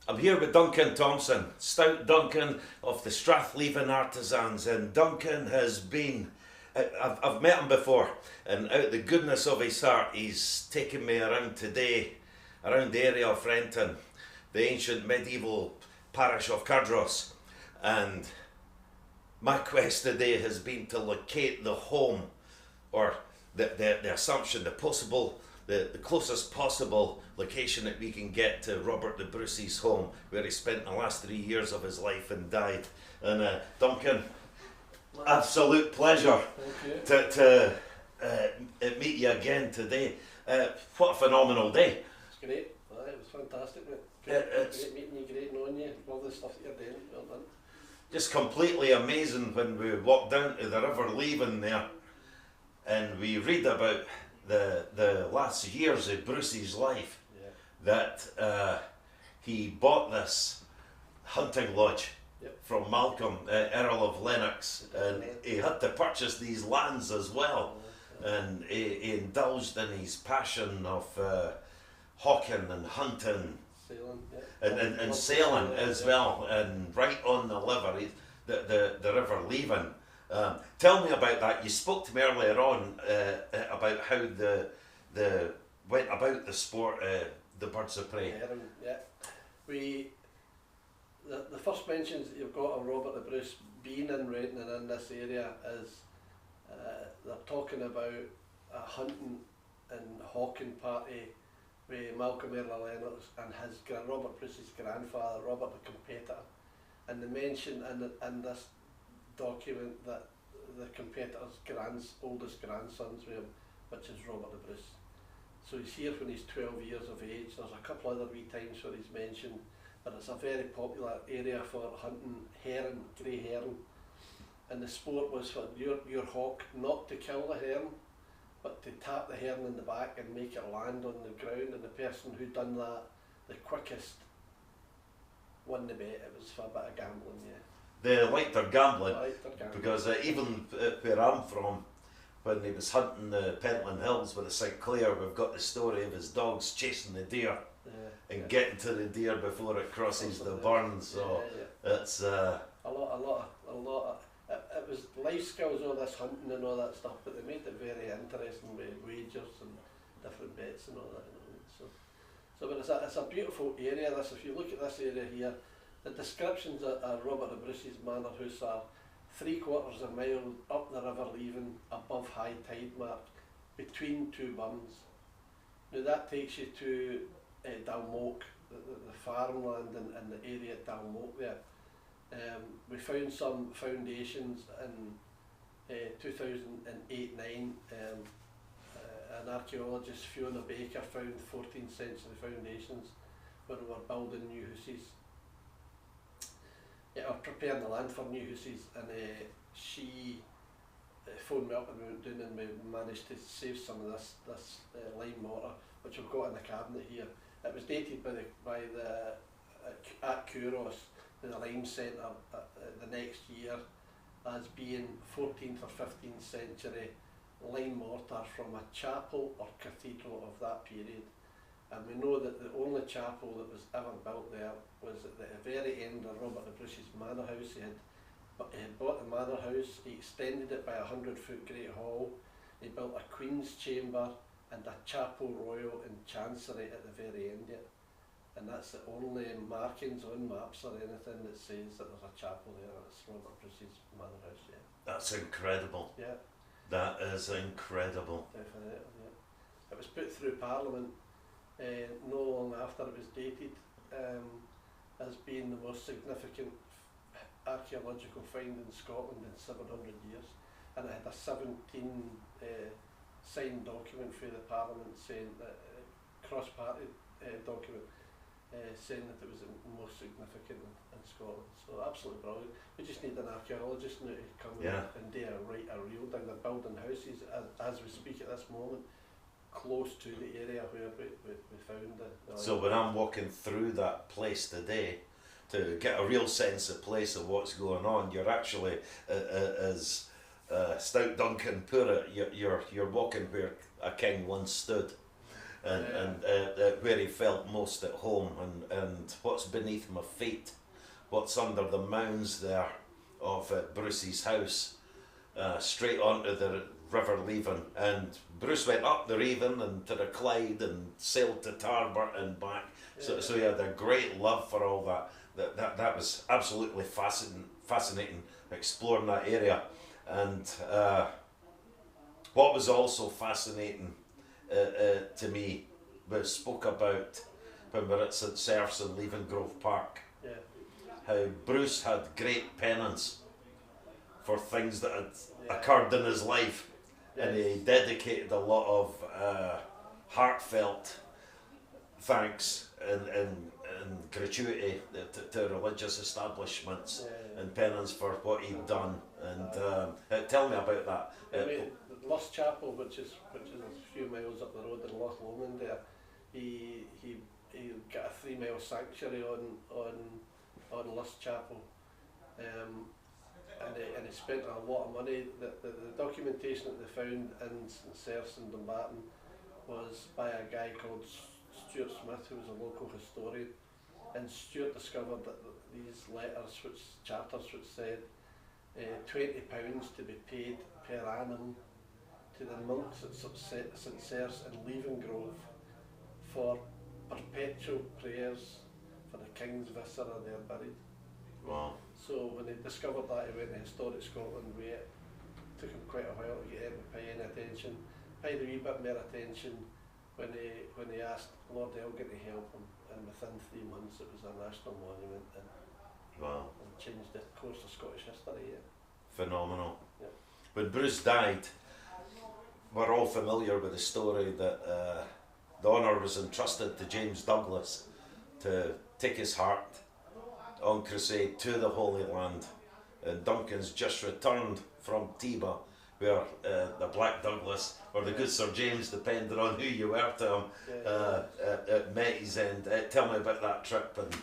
I'm here with Duncan Thomson, Stout Duncan of the Strathleven Artisans, and Duncan has been, I've met him before, and out of the goodness of his heart he's taken me around today, around the area of Renton, the ancient medieval parish of Cardross, and my quest today has been to locate the home, or the assumption, the closest possible location that we can get to Robert the Bruce's home, where he spent the last 3 years of his life and died. And Duncan, absolute pleasure to meet you again today. What a phenomenal day. It's great. It was fantastic, mate. Great meeting you, great knowing you, all the stuff that you're doing. Well done. Just completely amazing when we walked down to the River Leven there and we read about the last years of Bruce's life, that he bought this hunting lodge from Malcolm, Earl of Lennox, and he had to purchase these lands as well, and he indulged in his passion of hawking and hunting, sailing, and sailing as well, and right on the River Leven. Tell me about that. You spoke to me earlier on about how the went about the sport, the birds of prey. The first mentions that you've got of Robert the Bruce being in Renton and in this area is they're talking about a hunting and hawking party with Malcolm Earl of Lennox and Robert Bruce's grandfather, Robert the Competitor, and they mention in this document that the competitor's oldest grandson's with him, which is Robert the Bruce. So he's here when he's 12 years of age. There's a couple other wee times where he's mentioned, but it's a very popular area for hunting heron, grey heron. And the sport was for your hawk not to kill the heron, but to tap the heron in the back and make it land on the ground, and the person who done that the quickest won the bet. It was for a bit of gambling, They liked their gambling, because even where I'm from, when he was hunting the Pentland Hills with the St Clair, we've got the story of his dogs chasing the deer and getting to the deer before it crosses the burn. So it's a lot. It was life skills, all this hunting and all that stuff, but they made it very interesting with wagers and different bets and all that. But it's a beautiful area. This, if you look at this area here, the descriptions of Robert the Bruce's manor house are 3/4 of a mile up the River Leven, above high tide mark, between two burns. Now that takes you to Dalmoke, the farmland and the area at Dalmoke there. We found some foundations in 2008-9. An archaeologist, Fiona Baker, found 14th century foundations when we were building new houses. Or preparing the land for new houses, and she phoned me up and we went down and we managed to save some of this lime mortar, which we've got in the cabinet here. It was dated at Cardross, the lime centre, the next year, as being 14th or 15th century lime mortar from a chapel or cathedral of that period. And we know that the only chapel that was ever built there was at the very end of Robert the Bruce's manor house. He had bought the manor house, he extended it by a 100-foot great hall, he built a Queen's chamber and a chapel royal in chancery at the very end of it. And that's the only markings on maps or anything that says that there's a chapel there. It's Robert Bruce's manor house, That's incredible. That is incredible. Definitely, It was put through Parliament no long after it was dated as being the most significant archaeological find in Scotland in 700 years, and it had a 17 signed document for the Parliament saying that cross-party document saying that it was the most significant in Scotland. So absolutely brilliant. We just need an archaeologist now to come and do a real thing. They're building houses as we speak at this moment, close to the area where we found it. So when I'm walking through that place today, to get a real sense of place of what's going on, you're actually, as Stout Duncan put it, you're walking where a king once stood. and where he felt most at home, and what's beneath my feet, what's under the mounds there of Bruce's house, straight onto the River Leven. And Bruce went up the Leven and to the Clyde and sailed to Tarbert and back. So he had a great love for all that. That was absolutely fascinating exploring that area. And what was also fascinating to me was spoke about when we were at St Serfs in Leven Grove Park. Yeah. How Bruce had great penance for things that had occurred in his life, and he dedicated a lot of heartfelt thanks and gratuity to religious establishments and penance for what he'd done. And tell me about that. The Lust Chapel, which is a few miles up the road in Loch Lomond there, he got a 3-mile sanctuary on Lust Chapel, and he spent a lot of money. The documentation that they found in St Serfs and Dumbarton was by a guy called Stuart Smith, who was a local historian, and Stuart discovered that these letters, charters, which said £20 to be paid per annum to the monks at St Serfs and Leven Grove for perpetual prayers for the king's viscera there buried. Wow. So when he discovered that, he went to Historic Scotland, where it took him quite a while to get him to pay any attention. Paid a wee bit more attention when he asked Lord Elgin to help him, and within 3 months it was a national monument and changed the course of Scottish history. Yeah. Phenomenal. Yep. When Bruce died, we're all familiar with the story that the honour was entrusted to James Douglas to take his heart on crusade to the Holy Land, and Duncan's just returned from Teba, where the Black Douglas or the good Sir James, depending on who you were to him, met his end. Tell me about that trip and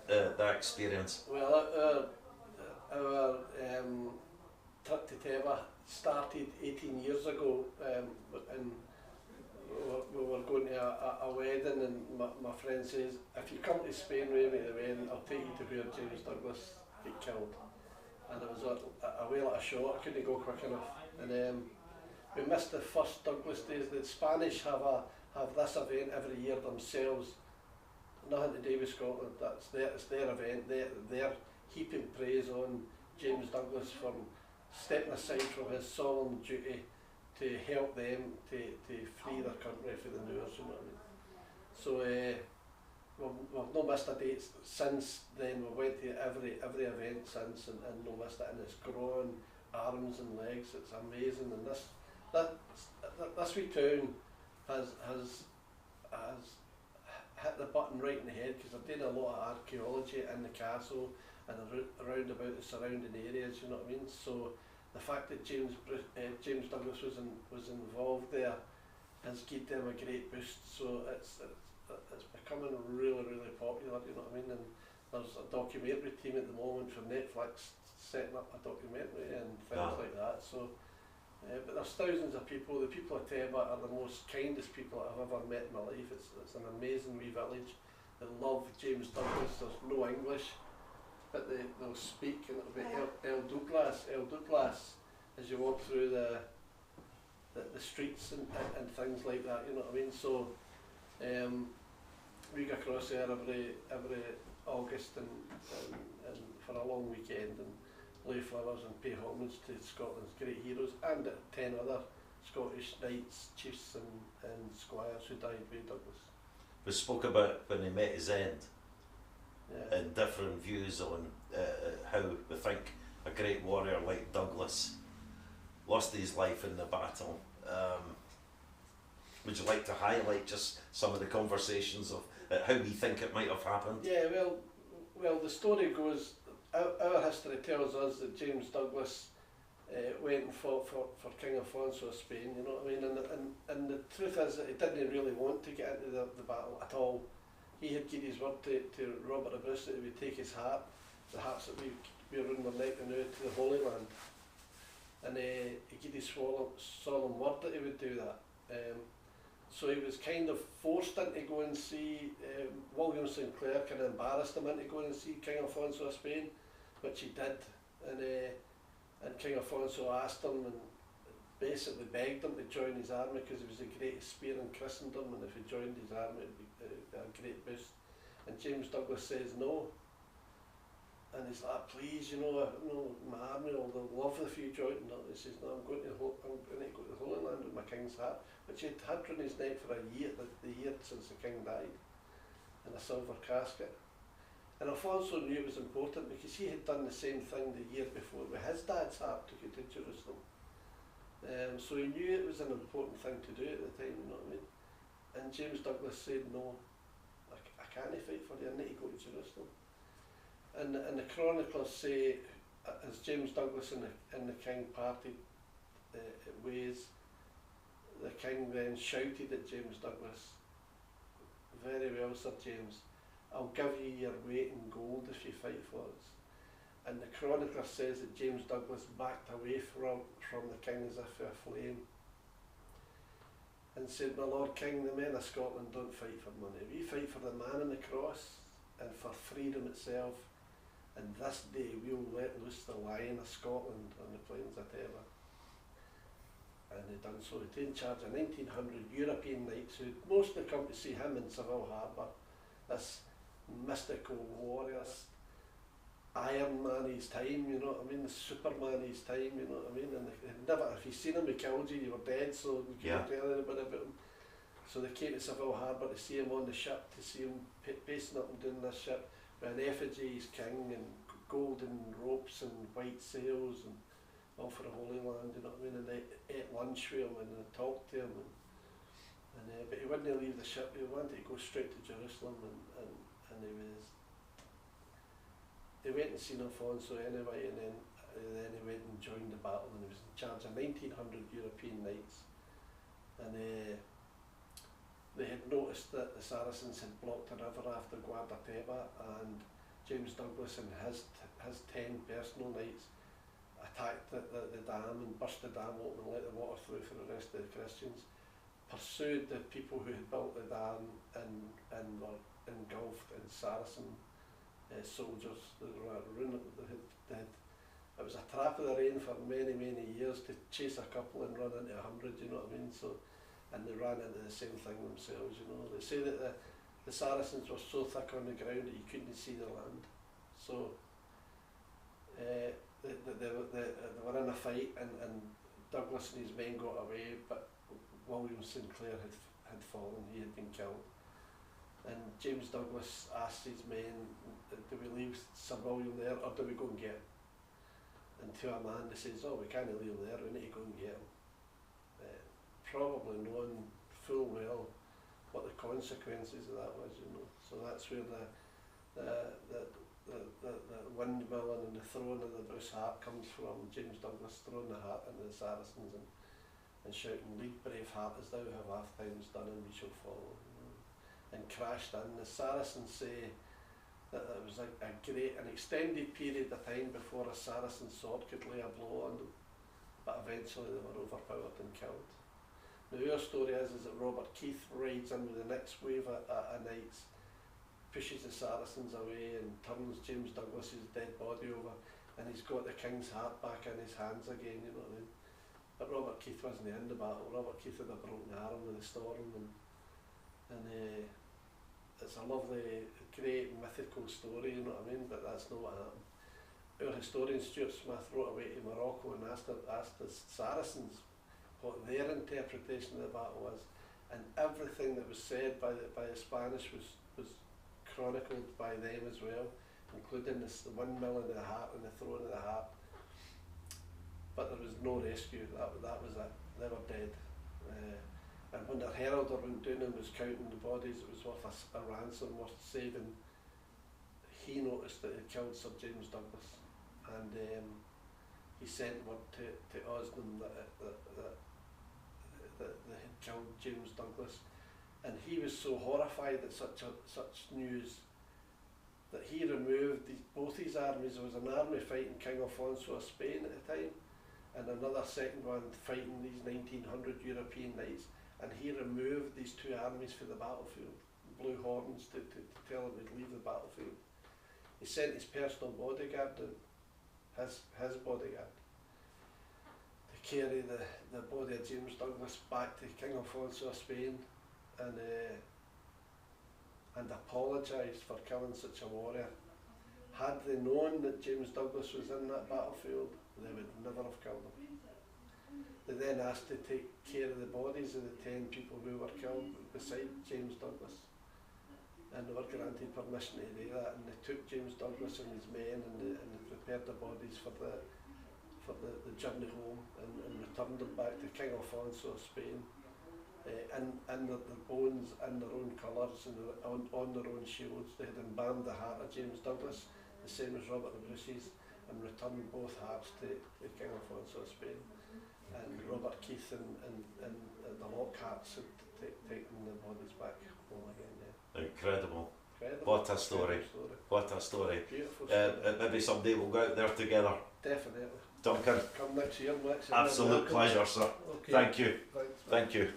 that experience. Well, our trip to Teba started 18 years ago, and we were going to a wedding, and my friend says, if you come to Spain with me at the wedding, I'll take you to where James Douglas got killed. And it was a way like a shot, I couldn't go quick enough. And we missed the first Douglas days. The Spanish have this event every year themselves, nothing to do with Scotland. It's their event. They're heaping praise on James Douglas for stepping aside from his solemn duty to help them to free their country for the Moors, you know what I mean? So we've not missed a date since then. We went to every event since, and no missed it, and it's growing arms and legs. It's amazing, and this wee town has hit the button right in the head, because they're doing a lot of archaeology in the castle and around about the surrounding areas, you know what I mean? So the fact that James Douglas was involved there has given them a great boost. So it's becoming really, really popular, you know what I mean? And there's a documentary team at the moment for Netflix setting up a documentary and things like that. So, but there's thousands of people. The people of Teba are the most kindest people I've ever met in my life. It's an amazing wee village. They love James Douglas. There's no English, but they'll speak, and it'll be El Douglas as you walk through the streets and things like that, you know what I mean? So we go across there every August and for a long weekend and lay flowers and pay homage to Scotland's great heroes, and 10 other Scottish knights, chiefs and squires who died with Douglas. We spoke about when he met his end. Yeah. And different views on how we think a great warrior like Douglas lost his life in the battle. Would you like to highlight just some of the conversations of how we think it might have happened? Yeah, well, the story goes, our history tells us that James Douglas went and fought for King Alfonso of Spain, you know what I mean? And the truth is that he didn't really want to get into the battle at all. He had given his word to Robert of Bruce that he would take his heart, the hearts that we were around the neck and out to the Holy Land. And he gave his solemn word that he would do that. so he was kind of forced into go and see, William Sinclair kind of embarrassed him into going and see King Alfonso of Spain, which he did, and King Alfonso asked him and basically begged him to join his army because he was the greatest spear in Christendom, and if he joined his army it would be a great boost. And James Douglas says no, and he's like, please, you know, my army will love if you join. No, he says, no, I'm going to go to the Holy Land with my king's hat, which he'd had round his neck for a year, the year since the king died, in a silver casket. And Alfonso knew it was important because he had done the same thing the year before with his dad's hat to go to Jerusalem. So he knew it was an important thing to do at the time, you know what I mean? And James Douglas said, no, I can't fight for you, I need to go to Jerusalem. And the chroniclers say, as James Douglas and the king parted ways, the king then shouted at James Douglas, very well, Sir James, I'll give you your weight in gold if you fight for us. And the chronicler says that James Douglas backed away from the king as if for a flame and said, my Lord King, the men of Scotland don't fight for money. We fight for the man on the cross and for freedom itself. And this day we'll let loose the lion of Scotland on the plains of Teba. And they done so. He took charge of 1900 European knights who mostly come to see him in Seville Harbour. This mystical warrior, Iron Man his time, you know what I mean, the Superman his time, you know what I mean, and never, if you seen him, he killed you, you were dead, so you couldn't tell anybody about him. So they came to Seville Harbour to see him on the ship, to see him pacing up and down this ship with an effigy as king and golden ropes and white sails and all for the Holy Land, you know what I mean, and they ate lunch with him and they talked to him, but he wouldn't leave the ship, he wanted to go straight to Jerusalem, and he went and seen Alfonso anyway, and then he went and joined the battle, and he was in charge of 1900 European knights, and they had noticed that the Saracens had blocked the river after Teba, and James Douglas and his 10 personal knights attacked the dam and burst the dam open and let the water through for the rest of the Christians, pursued the people who had built the dam and were engulfed in Saracen soldiers that were ruined. It was a trap of the rain for many years to chase a couple and run into 100, you know what I mean, so, and they ran into the same thing themselves, you know. They say that the Saracens were so thick on the ground that you couldn't see the land, so they were in a fight, and Douglas and his men got away, but William Sinclair had fallen, he had been killed. And James Douglas asked his men, do we leave Sir William there or do we go and get him? And to a man they says, oh, we can't leave him there, we need to go and get him. Probably knowing full well what the consequences of that was, you know. So that's where the windmilling and the throwing of the Bruce hat comes from. James Douglas throwing the hat into the Saracens and shouting, lead brave heart as thou have oft times done, and we shall follow. And crashed in. The Saracens say that it was an extended period of time before a Saracen sword could lay a blow on them, but eventually they were overpowered and killed. Now our story is that Robert Keith rides in with the next wave of knights, pushes the Saracens away and turns James Douglas's dead body over, and he's got the king's hat back in his hands again, you know what I mean. But Robert Keith wasn't in the battle. Robert Keith had a broken arm with the storm, and it's a lovely, great mythical story, you know what I mean, but that's not what happened. Our historian Stuart Smith wrote away to Morocco and asked the Saracens what their interpretation of the battle was, and everything that was said by the Spanish was chronicled by them as well, including the windmill and the hat and the throwing of the hat. But there was no rescue, that was it, they were dead. And when their heralder went down and was counting the bodies, it was worth a ransom, worth saving. He noticed that he'd killed Sir James Douglas, and he sent word to Osmond that they had killed James Douglas, and he was so horrified at such news that he removed both his armies. There was an army fighting King Alfonso of Spain at the time, and another second one fighting these 1900 European knights, and he removed these two armies from the battlefield, blew horns to tell them to leave the battlefield. He sent his personal bodyguard down, his bodyguard, to carry the body of James Douglas back to King Alfonso of Spain and apologise for killing such a warrior. Had they known that James Douglas was in that battlefield, they would never have killed him. They then asked to take care of the bodies of the 10 people who were killed beside James Douglas, and they were granted permission to do that, and they took James Douglas and his men and they prepared the bodies for the journey home and returned them back to King Alfonso of Spain, and the bones in their own colours and on their own shields. They had embalmed the heart of James Douglas, the same as Robert the Bruce's, and returned both hearts to King Alfonso of Spain. And Robert Keith and the Lockharts had taken the bodies back home again. Yeah. Incredible. Incredible. What a story. What a story. Beautiful story. Maybe someday we'll go out there together. Definitely. Duncan. Come next year. Absolute pleasure, sir. Okay. Thank you. Thanks. Thank you.